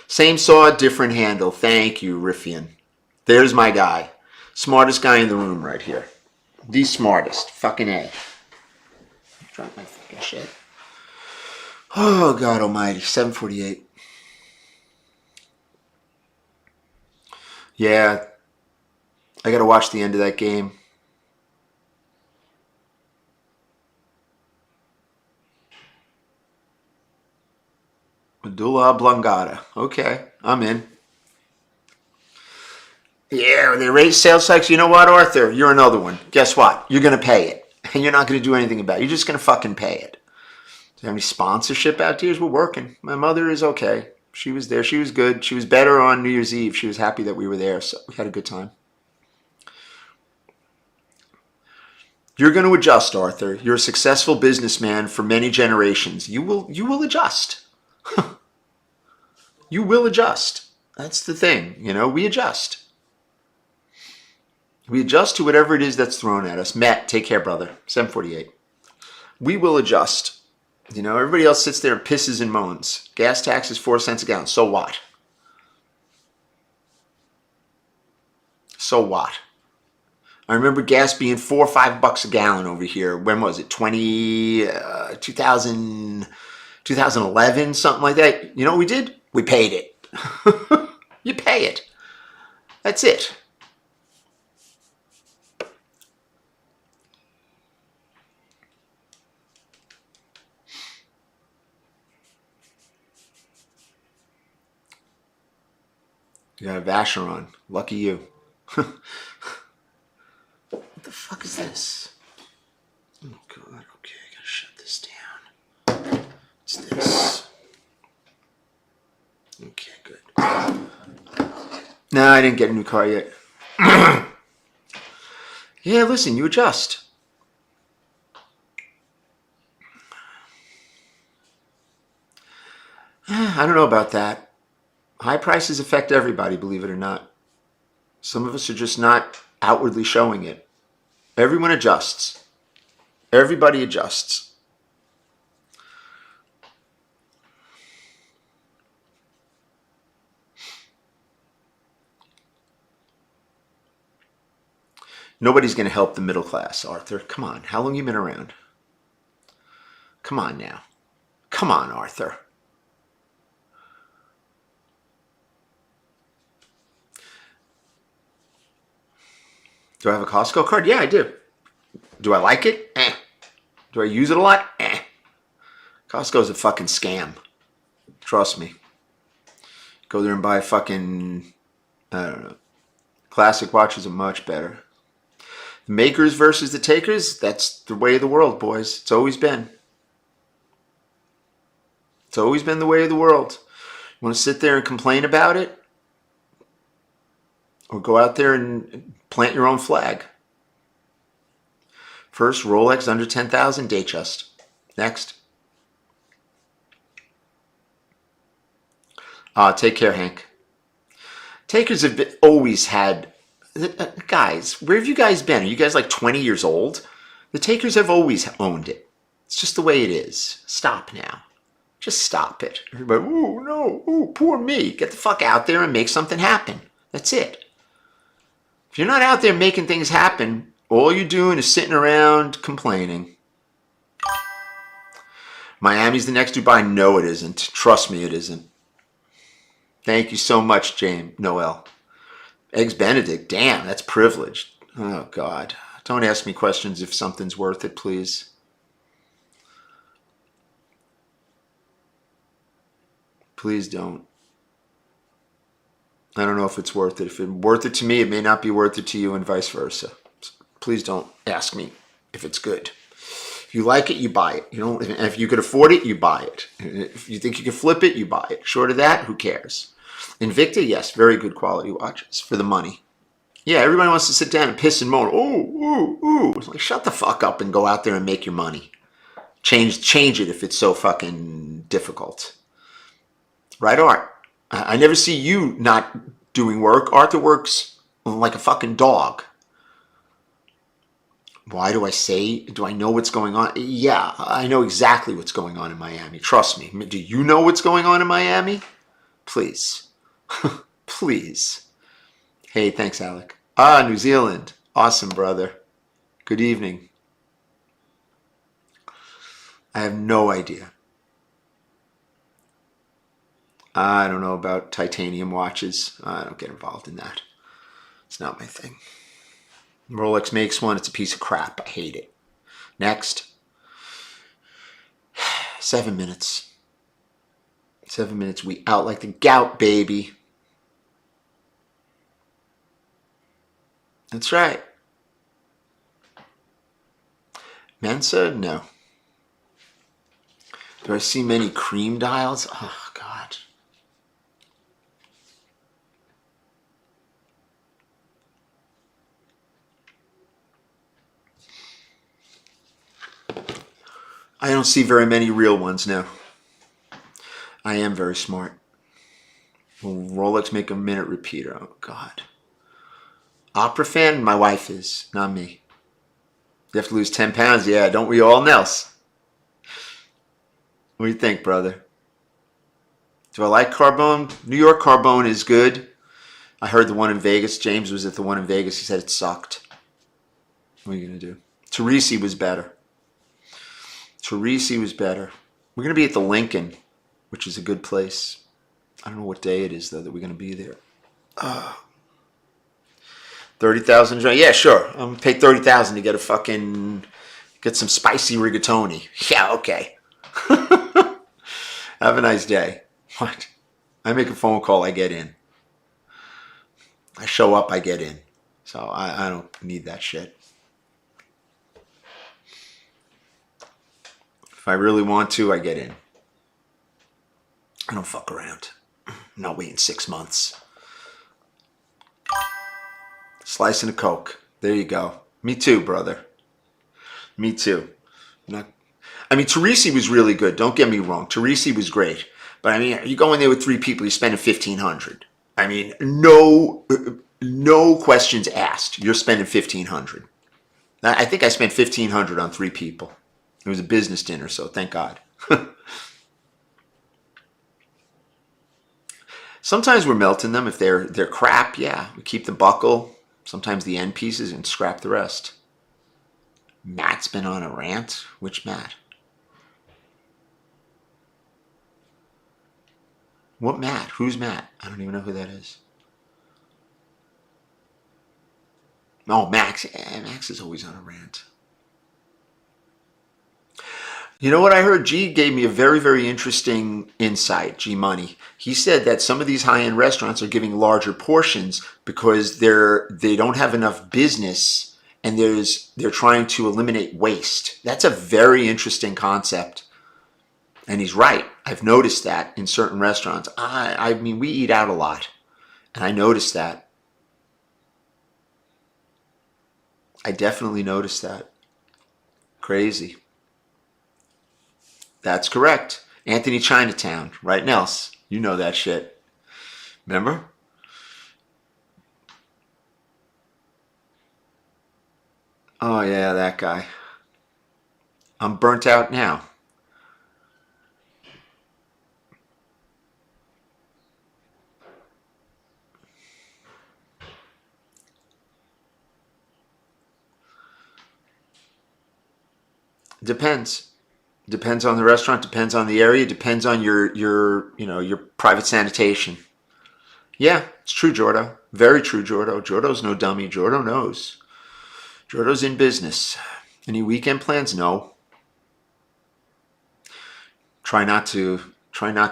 Same saw, different handle. Thank you, Riffian. There's my guy. Smartest guy in the room right here. The smartest. Fucking A. Drop my fucking shit. Oh, God almighty. 7:48. Yeah, I got to watch the end of that game. Medulla oblongata. Okay, I'm in. Yeah, they raise sales tax. You know what, Arthur? You're another one. Guess what? You're going to pay it. And you're not going to do anything about it. You're just going to fucking pay it. Do you have any sponsorship out there? We're working. My mother is okay. She was there. She was good. She was better on New Year's Eve. She was happy that we were there. So we had a good time. You're going to adjust, Arthur. You're a successful businessman for many generations. You will adjust. You will adjust. That's the thing. We adjust. We adjust to whatever it is that's thrown at us. Matt, take care, brother. 7:48. We will adjust. Everybody else sits there and pisses and moans. Gas tax is 4 cents a gallon. So what? So what? I remember gas being $4 or $5 a gallon over here. When was it? 2000, 2011, something like that. You know what we did? We paid it. You pay it. That's it. You got a Vacheron. Lucky you. What the fuck is this? Oh, God. Okay, I gotta shut this down. What's this? Okay, good. No, I didn't get a new car yet. Yeah, listen, you adjust. I don't know about that. High prices affect everybody, believe it or not. Some of us are just not outwardly showing it. Everyone adjusts. Everybody adjusts. Nobody's going to help the middle class, Arthur. Come on. How long you been around? Come on now. Come on, Arthur. Do I have a Costco card? Yeah, I do. Do I like it? Do I use it a lot? Costco's a fucking scam. Trust me. Go there and buy a fucking, I don't know. Classic watches are much better. The makers versus the takers, that's the way of the world, boys. It's always been. It's always been the way of the world. You want to sit there and complain about it? Or go out there and plant your own flag. First, Rolex under 10,000, Datejust. Next. Take care, Hank. Takers have always had... guys, where have you guys been? Are you guys like 20 years old? The takers have always owned it. It's just the way it is. Stop now. Just stop it. Everybody, oh no, oh, poor me. Get the fuck out there and make something happen. That's it. If you're not out there making things happen, all you're doing is sitting around complaining. Miami's the next Dubai? No, it isn't. Trust me, it isn't. Thank you so much, James Noel. Eggs Benedict, damn, that's privileged. Oh, God. Don't ask me questions if something's worth it, please. Please don't. I don't know if it's worth it. If it's worth it to me, it may not be worth it to you and vice versa. Please don't ask me if it's good. If you like it, you buy it. You know, if you could afford it, you buy it. If you think you can flip it, you buy it. Short of that, who cares? Invicta, yes, very good quality watches for the money. Yeah, everybody wants to sit down and piss and moan. Oh. It's like, shut the fuck up and go out there and make your money. Change it if it's so fucking difficult. Right, Art? I never see you not doing work. Arthur works like a fucking dog. Why do I say? Do I know what's going on? Yeah, I know exactly what's going on in Miami. Trust me. Do you know what's going on in Miami? Please. Please. Hey, thanks, Alec. New Zealand. Awesome, brother. Good evening. I have no idea. I don't know about titanium watches. I don't get involved in that. It's not my thing. Rolex makes one. It's a piece of crap. I hate it. Next. 7 minutes. 7 minutes. We out like the gout, baby. That's right. Mensa? No. Do I see many cream dials? Oh, God. I don't see very many real ones now. I am very smart. Will Rolex make a minute repeater? Oh, God. Opera fan? My wife is, not me. You have to lose 10 pounds? Yeah, don't we all, Nels? What do you think, brother? Do I like Carbone? New York Carbone is good. I heard the one in Vegas. James was at the one in Vegas. He said it sucked. What are you going to do? Teresi was better. Teresi was better. We're going to be at the Lincoln, which is a good place. I don't know what day it is, though, that we're going to be there. 30,000. Yeah, sure. I'm going to pay 30,000 to get some spicy rigatoni. Yeah, okay. Have a nice day. What? I make a phone call, I get in. I show up, I get in. So I don't need that shit. If I really want to, I get in. I don't fuck around. I'm not waiting 6 months. Slice and a Coke. There you go. Me too, brother. Me too. Teresi was really good. Don't get me wrong. Teresi was great. But I mean, you go in there with 3 people, you're spending $1,500. I mean, no questions asked. You're spending $1,500. I think I spent $1,500 on 3 people. It was a business dinner, so thank God. Sometimes we're melting them. If they're crap, yeah, we keep the buckle. Sometimes the end pieces and scrap the rest. Matt's been on a rant. Which Matt? What Matt? Who's Matt? I don't even know who that is. Oh, Max. Yeah, Max is always on a rant. You know what I heard? G gave me a very, very interesting insight, G Money. He said that some of these high-end restaurants are giving larger portions because they don't have enough business and they're trying to eliminate waste. That's a very interesting concept. And he's right. I've noticed that in certain restaurants. I mean, we eat out a lot, and I noticed that. I definitely noticed that. Crazy. That's correct. Anthony Chinatown, right, Nels? You know that shit. Remember? Oh, yeah, that guy. I'm burnt out now. Depends. Depends on the restaurant, depends on the area, depends on your private sanitation. Yeah, it's true, Jordo. Very true, Jordo. Jordo's no dummy. Jordo knows. Jordo's in business. Any weekend plans? No. Try not to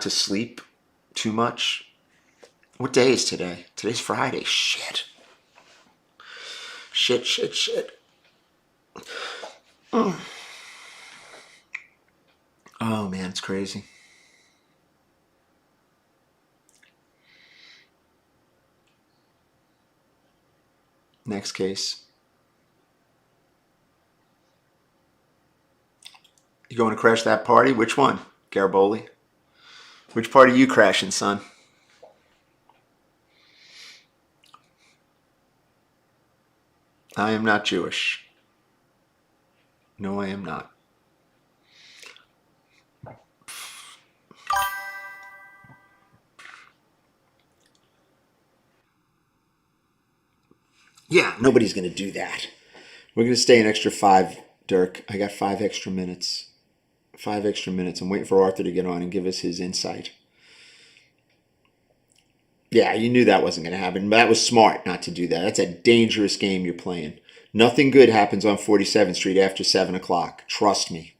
sleep too much. What day is today? Today's Friday. Shit. Shit, shit, shit. Oh, oh man, it's crazy. Next case. You going to crash that party? Which one, Gariboli? Which party you crashing, son? I am not Jewish. No, I am not. Yeah, nobody's going to do that. We're going to stay an extra 5, Dirk. I got 5 extra minutes. 5 extra minutes. I'm waiting for Arthur to get on and give us his insight. Yeah, you knew that wasn't going to happen. That was smart not to do that. That's a dangerous game you're playing. Nothing good happens on 47th Street after 7 o'clock. Trust me.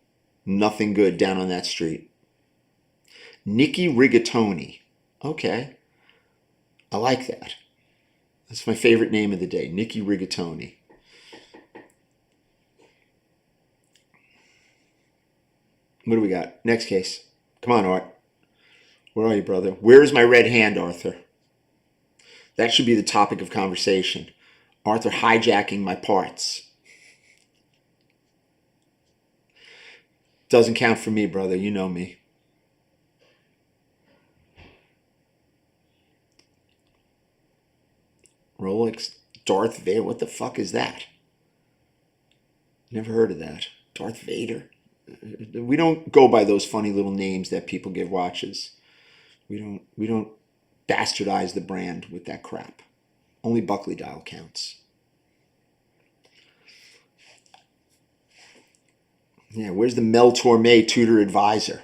Nothing good down on that street. Nikki Rigatoni. Okay. I like that. That's my favorite name of the day. Nikki Rigatoni. What do we got? Next case. Come on, Art. Where are you, brother? Where is my red hand, Arthur? That should be the topic of conversation. Arthur hijacking my parts. Doesn't count for me, brother. You know me. Rolex Darth Vader. What the fuck is that? Never heard of that. Darth Vader. We don't go by those funny little names that people give watches. We don't bastardize the brand with that crap. Only Buckley dial counts. Yeah, where's the Mel Torme tutor advisor?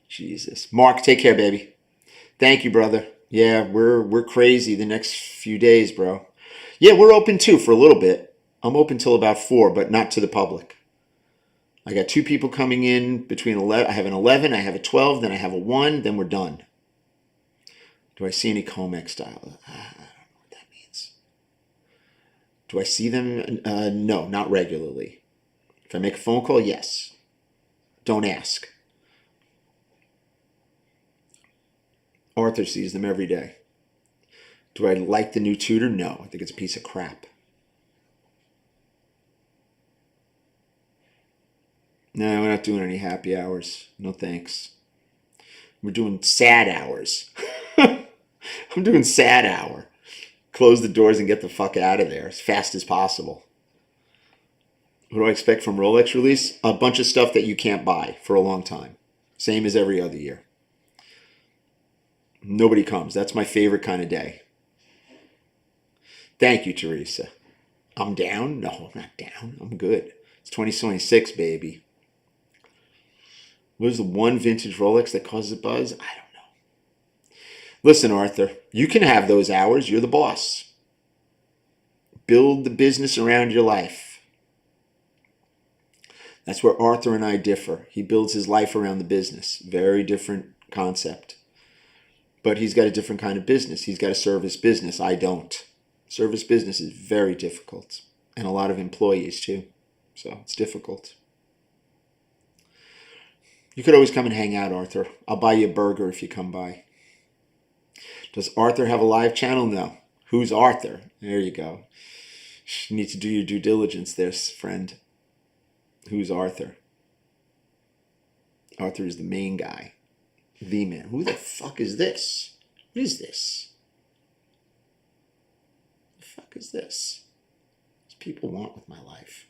Jesus. Mark, take care, baby. Thank you, brother. Yeah, we're crazy the next few days, bro. Yeah, we're open too for a little bit. I'm open till about 4, but not to the public. I got 2 people coming in between 11. I have an 11, I have a 12, then I have a 1, then we're done. Do I see any Comex style? I don't know what that means. Do I see them? No, not regularly. If I make a phone call, yes. Don't ask. Arthur sees them every day. Do I like the new tutor? No, I think it's a piece of crap. No, we're not doing any happy hours. No thanks. We're doing sad hours. I'm doing sad hour. Close the doors and get the fuck out of there as fast as possible. What do I expect from Rolex release? A bunch of stuff that you can't buy for a long time. Same as every other year. Nobody comes. That's my favorite kind of day. Thank you, Teresa. I'm down? No, I'm not down. I'm good. It's 2026, baby. What is the one vintage Rolex that causes a buzz? I don't know. Listen, Arthur, you can have those hours. You're the boss. Build the business around your life. That's where Arthur and I differ. He builds his life around the business. Very different concept. But he's got a different kind of business. He's got a service business. I don't. Service business is very difficult. And a lot of employees too. So it's difficult. You could always come and hang out, Arthur. I'll buy you a burger if you come by. Does Arthur have a live channel? No. Who's Arthur? There you go. You need to do your due diligence there, friend. Who's Arthur? Arthur is the main guy. The man. Who the fuck is this? What is this? What the fuck is this? What do people want with my life?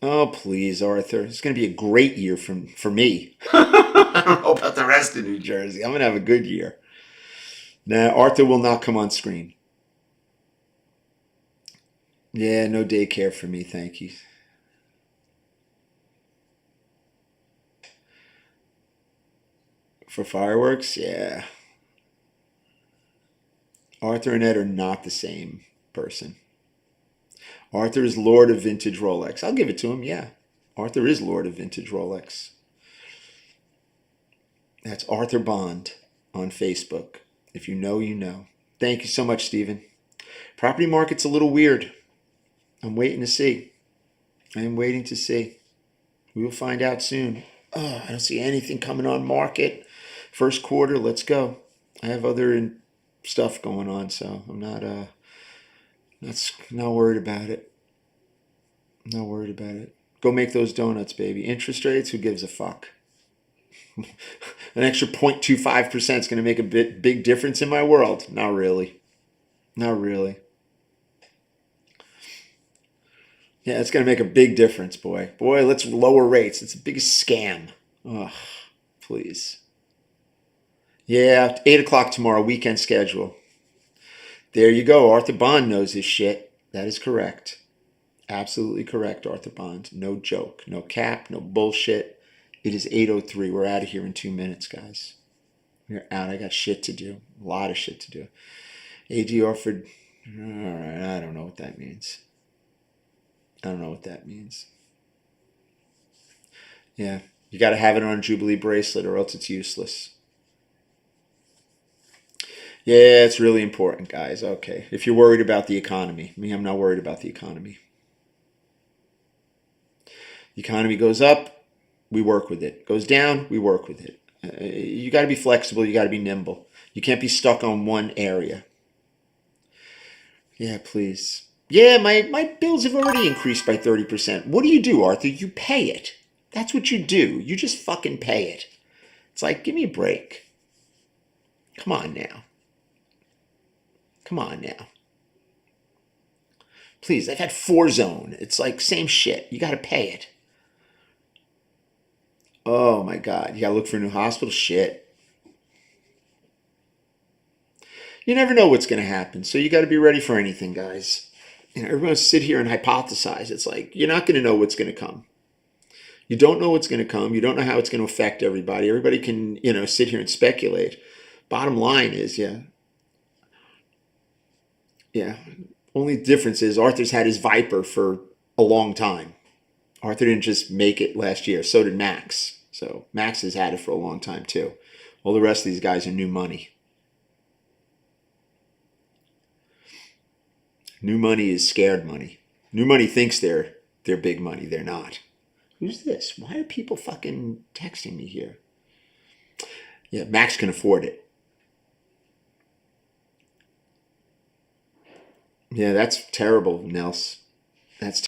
Oh, please, Arthur. It's going to be a great year for me. I don't know about the rest of New Jersey. I'm going to have a good year. Nah, Arthur will not come on screen. Yeah, no daycare for me, thank you. For fireworks? Yeah. Arthur and Ed are not the same person. Arthur is Lord of Vintage Rolex. I'll give it to him, yeah. Arthur is Lord of Vintage Rolex. That's Arthur Bond on Facebook. If you know, you know. Thank you so much, Stephen. Property market's a little weird. I'm waiting to see. I am waiting to see. We will find out soon. Oh, I don't see anything coming on market. First quarter, let's go. I have other stuff going on, so I'm not worried about it. Not worried about it. Go make those donuts, baby. Interest rates, who gives a fuck? An extra 0.25% is going to make a big difference in my world. Not really. Not really. Yeah, it's going to make a big difference, boy. Boy, let's lower rates. It's the biggest scam. Ugh, please. Yeah, 8 o'clock tomorrow, weekend schedule. There you go. Arthur Bond knows his shit. That is correct. Absolutely correct, Arthur Bond. No joke. No cap. No bullshit. It is 8:03. We're out of here in 2 minutes, guys. We're out. I got shit to do. A lot of shit to do. AG offered... All right, I don't know what that means. I don't know what that means. Yeah, you got to have it on a Jubilee bracelet or else it's useless. Yeah, it's really important, guys. Okay, if you're worried about the economy. Me, I'm not worried about the economy. The economy goes up, we work with it. Goes down, we work with it. You got to be flexible. You got to be nimble. You can't be stuck on one area. Yeah, please. Yeah, my bills have already increased by 30%. What do, Arthur? You pay it. That's what you do. You just fucking pay it. It's like, give me a break. Come on now. Come on now. Please, I've had 4Zone. It's like, same shit. You got to pay it. Oh my God. You got to look for a new hospital? Shit. You never know what's going to happen. So you got to be ready for anything, guys. You know, everyone sit here and hypothesize. It's like, you're not going to know what's going to come. You don't know what's going to come. You don't know how it's going to affect everybody. Everybody can, sit here and speculate. Bottom line is, yeah. Only difference is Arthur's had his Viper for a long time. Arthur didn't just make it last year. So did Max. So Max has had it for a long time too. All the rest of these guys are new money. New money is scared money. New money thinks they're big money. They're not. Who's this? Why are people fucking texting me here? Yeah, Max can afford it. Yeah, that's terrible, Nels. That's